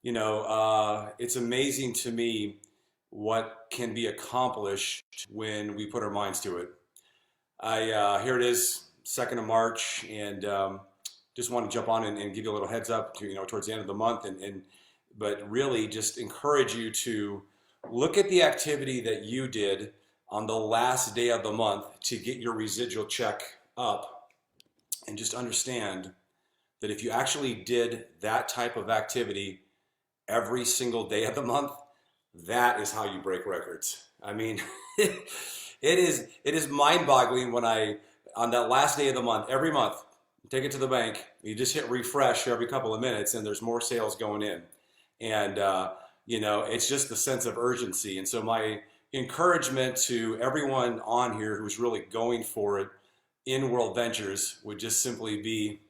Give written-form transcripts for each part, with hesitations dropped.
it's amazing to me what can be accomplished when we put our minds to it. Here it is, 2nd of March, and just want to jump on and give you a little heads up to, towards the end of the month, but really just encourage you to look at the activity that you did on the last day of the month to get your residual check up, and just understand that if you actually did that type of activity every single day of the month, that is how you break records. I mean, it is mind-boggling when on that last day of the month, every month, take it to the bank, you just hit refresh every couple of minutes and there's more sales going in. And, it's just the sense of urgency. And so my encouragement to everyone on here who's really going for it in World Ventures would just simply be,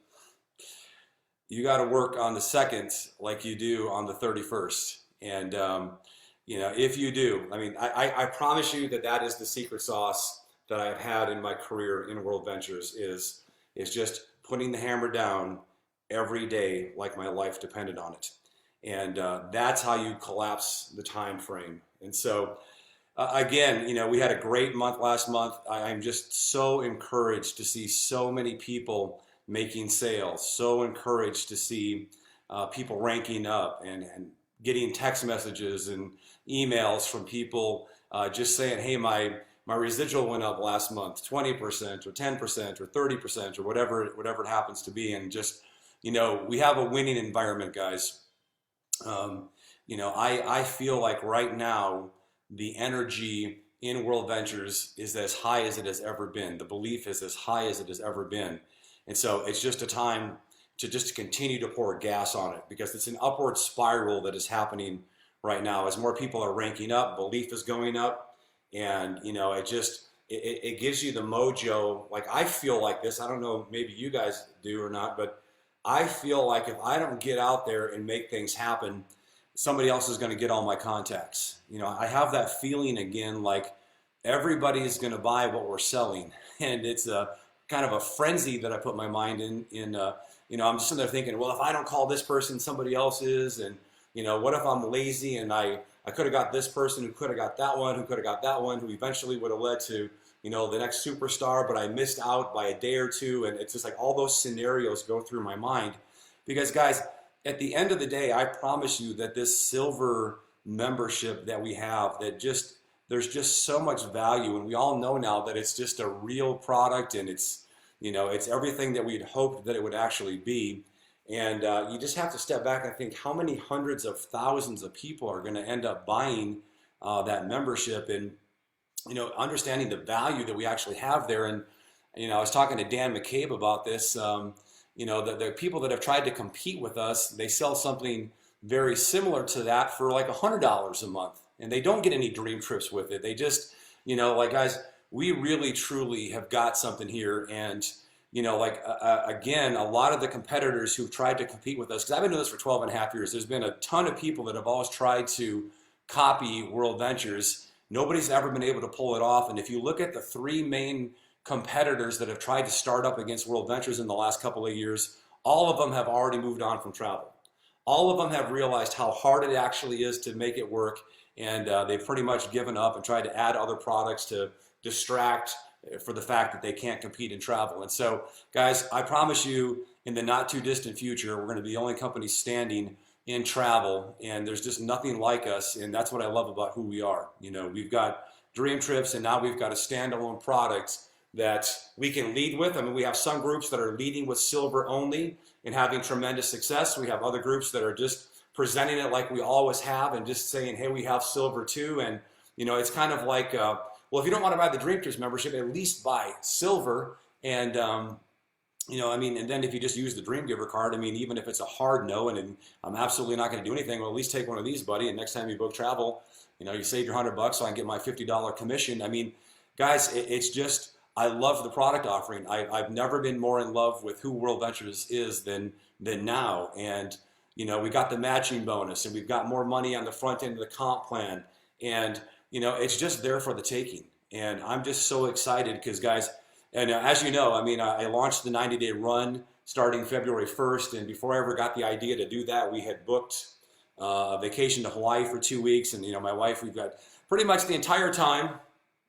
you got to work on the 2nd like you do on the 31st. And, if you do, I promise you that is the secret sauce that I've had in my career in World Ventures is just putting the hammer down every day like my life depended on it. And that's how you collapse the time frame. And so, again, we had a great month last month. I'm just so encouraged to see so many people making sales, so encouraged to see people ranking up and getting text messages and emails from people just saying, hey, my residual went up last month 20% or 10% or 30% or whatever it happens to be. And just, we have a winning environment, guys. I feel like right now the energy in World Ventures is as high as it has ever been. The belief is as high as it has ever been. And so it's just a time to just continue to pour gas on it, because it's an upward spiral that is happening right now. As more people are ranking up, belief is going up, and it gives you the mojo. Like, I feel like this, I don't know, maybe you guys do or not, but I feel like if I don't get out there and make things happen, somebody else is going to get all my contacts. I have that feeling again, like everybody's going to buy what we're selling, and it's a kind of a frenzy that I put my mind in. I'm just sitting there thinking, well, if I don't call this person, somebody else is, and what if I'm lazy and I could have got this person who could have got that one, who could have got that one, who eventually would have led to the next superstar, but I missed out by a day or two. And it's just like all those scenarios go through my mind, because guys, at the end of the day, I promise you that this silver membership that we have, there's just so much value, and we all know now that it's just a real product, and it's everything that we'd hoped that it would actually be. And you just have to step back and think how many hundreds of thousands of people are going to end up buying that membership, and understanding the value that we actually have there. And I was talking to Dan McCabe about this. The people that have tried to compete with us, they sell something very similar to that for like $100 a month, and they don't get any dream trips with it. They just, guys, we really truly have got something here. And again, a lot of the competitors who've tried to compete with us, because I've been doing this for 12 and a half years, there's been a ton of people that have always tried to copy World Ventures. Nobody's ever been able to pull it off. And if you look at the 3 main competitors that have tried to start up against World Ventures in the last couple of years, all of them have already moved on from travel. All of them have realized how hard it actually is to make it work, and they've pretty much given up and tried to add other products to distract for the fact that they can't compete in travel. And so, guys, I promise you, in the not too distant future, we're going to be the only company standing in travel, and there's just nothing like us. And that's what I love about who we are. We've got dream trips, and now we've got a standalone product that we can lead with. We have some groups that are leading with silver only and having tremendous success. We have other groups that are just presenting it like we always have and just saying, hey, we have silver too. And it's kind of like, well, if you don't want to buy the Dream Trips membership, at least buy silver. And and then if you just use the Dream Giver card, even if it's a hard no, and I'm absolutely not going to do anything, well, at least take one of these, buddy. And next time you book travel, you save your $100 so I can get my $50 commission. Guys, it's just, I love the product offering. I've never been more in love with who World Ventures is than now. And we got the matching bonus, and we've got more money on the front end of the comp plan, and it's just there for the taking. And I'm just so excited because, guys, and as you know, I launched the 90-day run starting February 1st, and before I ever got the idea to do that, we had booked a vacation to Hawaii for 2 weeks. And, my wife, we've got pretty much the entire time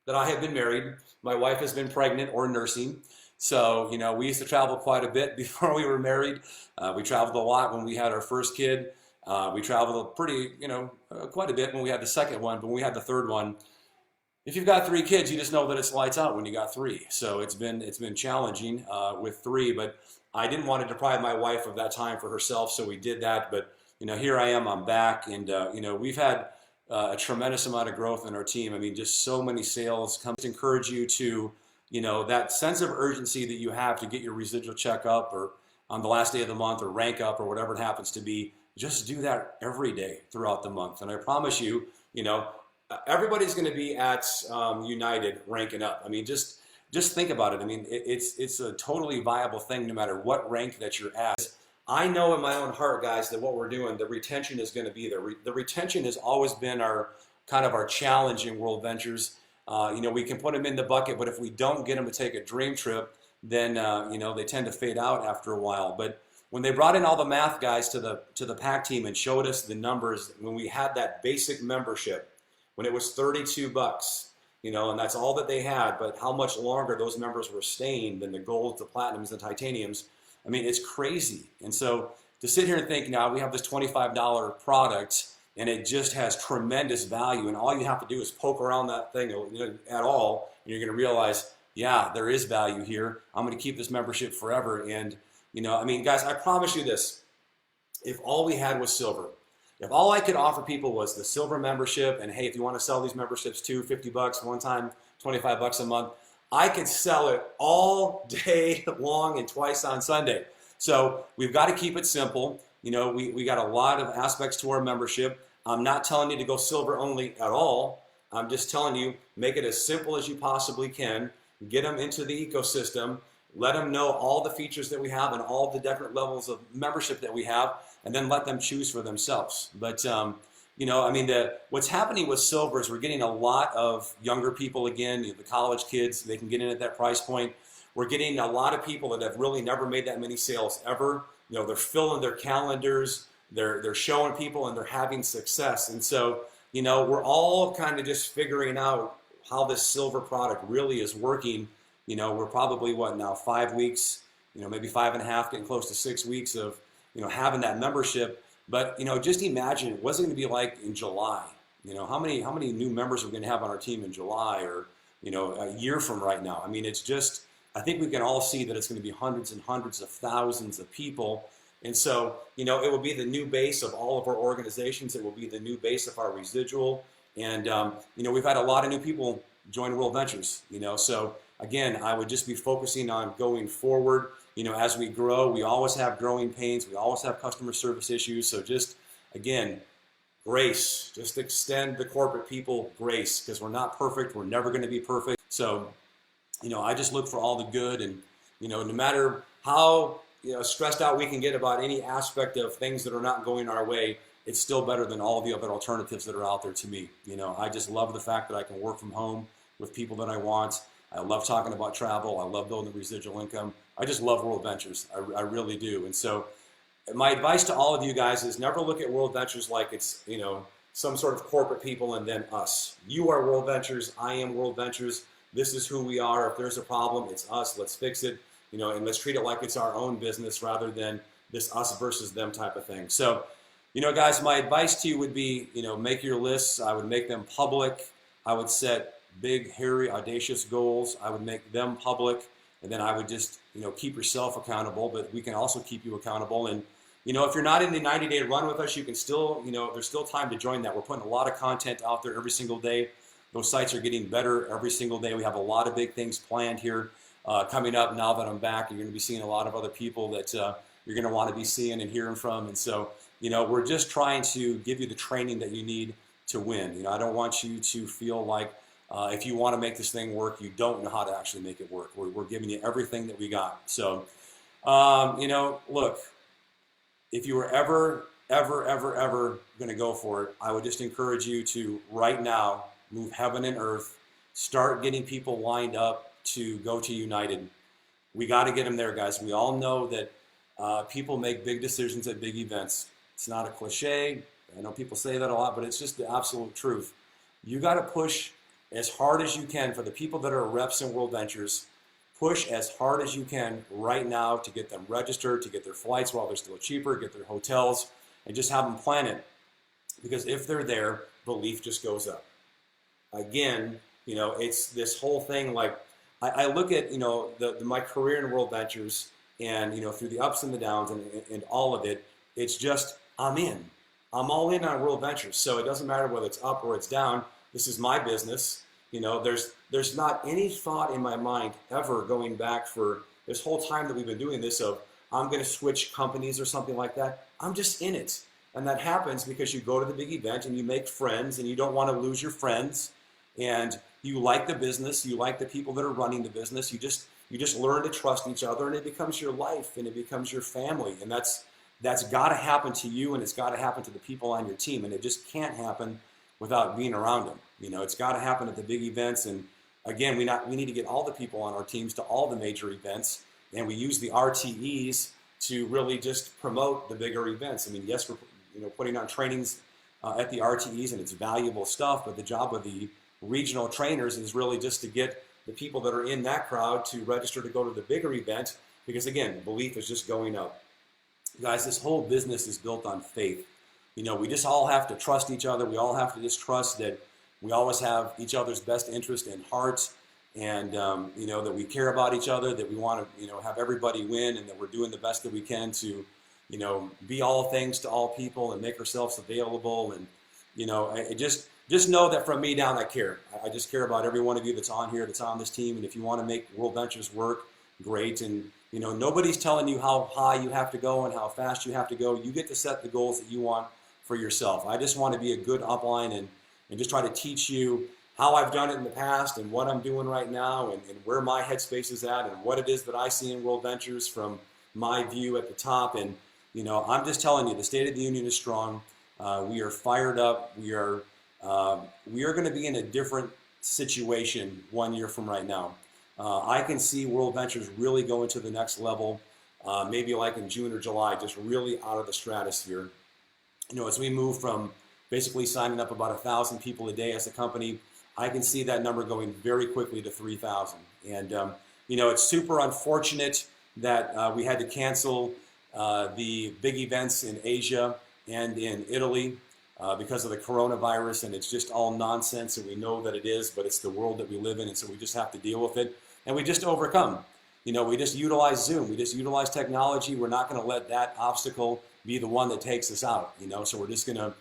that I have been married, my wife has been pregnant or nursing. So, we used to travel quite a bit before we were married. We traveled a lot when we had our first kid. We traveled quite a bit when we had the second one. But when we had the third one, if you've got 3 kids, you just know that it's lights out when you got 3. So it's been challenging with 3, but I didn't want to deprive my wife of that time for herself, so we did that. But here I am, I'm back, and we've had a tremendous amount of growth in our team. I mean, just so many sales. Come to encourage you to, that sense of urgency that you have to get your residual check up, or on the last day of the month, or rank up, or whatever it happens to be. Just do that every day throughout the month, and I promise you, everybody's going to be at United ranking up. I mean, just think about it. I mean, it's a totally viable thing no matter what rank that you're at. I know in my own heart, guys, that what we're doing, the retention is going to be there. The retention has always been our challenge in World Ventures. We can put them in the bucket, but if we don't get them to take a dream trip, then they tend to fade out after a while. But when they brought in all the math guys to the PAC team and showed us the numbers, when we had that basic membership, when it was $32, and that's all that they had, but how much longer those members were staying than the golds, the platinums, the titaniums. I mean, it's crazy. And so to sit here and think now we have this $25 product and it just has tremendous value, and all you have to do is poke around that thing at all, and you're going to realize, yeah, there is value here. I'm going to keep this membership forever. And, guys, I promise you this, if all we had was silver, if all I could offer people was the silver membership, and hey, if you want to sell these memberships too, $50 one time, $25 a month, I could sell it all day long and twice on Sunday. So we've got to keep it simple. We got a lot of aspects to our membership. I'm not telling you to go silver only at all. I'm just telling you, make it as simple as you possibly can. Get them into the ecosystem. Let them know all the features that we have and all the different levels of membership that we have, and then let them choose for themselves. But, what's happening with silver is we're getting a lot of younger people again, the college kids, they can get in at that price point. We're getting a lot of people that have really never made that many sales ever. They're filling their calendars, they're showing people, and they're having success. And so, we're all kind of just figuring out how this silver product really is working. We're probably, 5 weeks, maybe 5.5, getting close to 6 weeks of, having that membership. But, just imagine, what's it going to be like in July? How many new members are we going to have on our team in July, or, a year from right now? I mean, it's just, I think we can all see that it's going to be hundreds and hundreds of thousands of people. And so, it will be the new base of all of our organizations. It will be the new base of our residual. And, we've had a lot of new people join World Ventures, so again, I would just be focusing on going forward. As we grow, we always have growing pains. We always have customer service issues. So just, again, grace. Just extend the corporate people grace, because we're not perfect. We're never going to be perfect. So, I just look for all the good, and, no matter how, stressed out we can get about any aspect of things that are not going our way, it's still better than all the other alternatives that are out there to me. I just love the fact that I can work from home with people that I want. I love talking about travel. I love building the residual income. I just love World Ventures. I really do. And so my advice to all of you guys is never look at World Ventures like it's, some sort of corporate people and then us. You are World Ventures. I am World Ventures. This is who we are. If there's a problem, it's us. Let's fix it, and let's treat it like it's our own business rather than this us versus them type of thing. So, guys, my advice to you would be, make your lists. I would make them public. I would set big, hairy, audacious goals. I would make them public, and then I would just, keep yourself accountable, but we can also keep you accountable. And, if you're not in the 90-day run with us, you can still, there's still time to join that. We're putting a lot of content out there every single day. Those sites are getting better every single day. We have a lot of big things planned here coming up now that I'm back. You're going to be seeing a lot of other people that you're going to want to be seeing and hearing from. And so, we're just trying to give you the training that you need to win. I don't want you to feel like if you want to make this thing work, you don't know how to actually make it work. We're giving you everything that we got. So, look, if you were ever going to go for it, I would just encourage you to right now move heaven and earth, start getting people lined up to go to United. We got to get them there, guys. We all know that people make big decisions at big events. It's not a cliche. I know people say that a lot, but it's just the absolute truth. You got to push as hard as you can for the people that are reps in World Ventures. Push as hard as you can right now to get them registered, to get their flights while they're still cheaper, get their hotels, and just have them plan it. Because if they're there, belief just goes up. Again, it's this whole thing. Like I look at my career in World Ventures, and through the ups and the downs and all of it, it's just I'm in. I'm all in on World Ventures. So it doesn't matter whether it's up or it's down. This is my business. There's not any thought in my mind ever going back for this whole time that we've been doing this of I'm going to switch companies or something like that. I'm just in it. And that happens because you go to the big event and you make friends, and you don't want to lose your friends, and you like the business, you like the people that are running the business. You just learn to trust each other, and it becomes your life and it becomes your family. And that's got to happen to you, and it's got to happen to the people on your team, and it just can't happen without being around them. It's got to happen at the big events. And again, we need to get all the people on our teams to all the major events, and we use the RTEs to really just promote the bigger events. I mean, yes, we're putting on trainings at the RTEs, and it's valuable stuff, but the job of the regional trainers is really just to get the people that are in that crowd to register to go to the bigger event, because again, belief is just going up. Guys, this whole business is built on faith. We just all have to trust each other. We all have to just trust that we always have each other's best interest in heart, and that we care about each other, that we want to have everybody win, and that we're doing the best that we can to be all things to all people and make ourselves available. And I just know that from me down, I care. I just care about every one of you that's on here, that's on this team. And if you want to make World Ventures work, great. And nobody's telling you how high you have to go and how fast you have to go. You get to set the goals that you want for yourself. I just want to be a good upline and just try to teach you how I've done it in the past and what I'm doing right now, and where my headspace is at, and what it is that I see in World Ventures from my view at the top. And I'm just telling you, the State of the Union is strong. We are fired up. We are going to be in a different situation 1 year from right now. I can see World Ventures really going to the next level, maybe like in June or July, just really out of the stratosphere. As we move from basically signing up about 1,000 people a day as a company, I can see that number going very quickly to 3,000. And it's super unfortunate that we had to cancel the big events in Asia and in Italy because of the coronavirus, and it's just all nonsense, and we know that it is, but it's the world that we live in, and so we just have to deal with it, and we just overcome. We just utilize Zoom, we just utilize technology. We're not going to let that obstacle be the one that takes us out, so we're just going to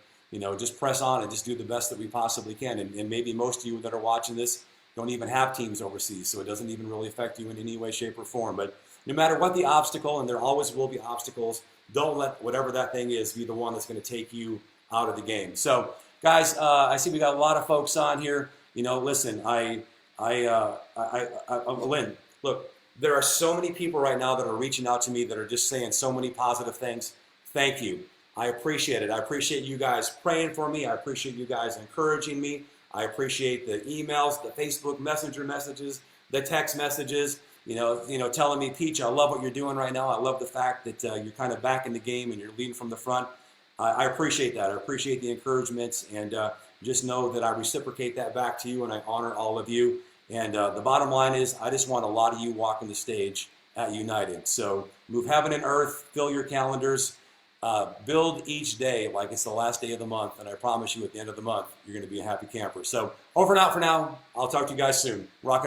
just press on and just do the best that we possibly can. And maybe most of you that are watching this don't even have teams overseas, so it doesn't even really affect you in any way, shape, or form. But no matter what the obstacle, and there always will be obstacles, don't let whatever that thing is be the one that's going to take you out of the game. So, guys, I see we got a lot of folks on here. Listen, Lynn, look, there are so many people right now that are reaching out to me that are just saying so many positive things. Thank you. I appreciate it. I appreciate you guys praying for me. I appreciate you guys encouraging me. I appreciate the emails, the Facebook Messenger messages, the text messages, telling me, Peach, I love what you're doing right now. I love the fact that you're kind of back in the game and you're leading from the front. I appreciate that. I appreciate the encouragements, and just know that I reciprocate that back to you, and I honor all of you. And the bottom line is, I just want a lot of you walking the stage at United. So move heaven and earth, fill your calendars, build each day like it's the last day of the month, and I promise you at the end of the month, you're going to be a happy camper. So over and out for now. I'll talk to you guys soon. Rock and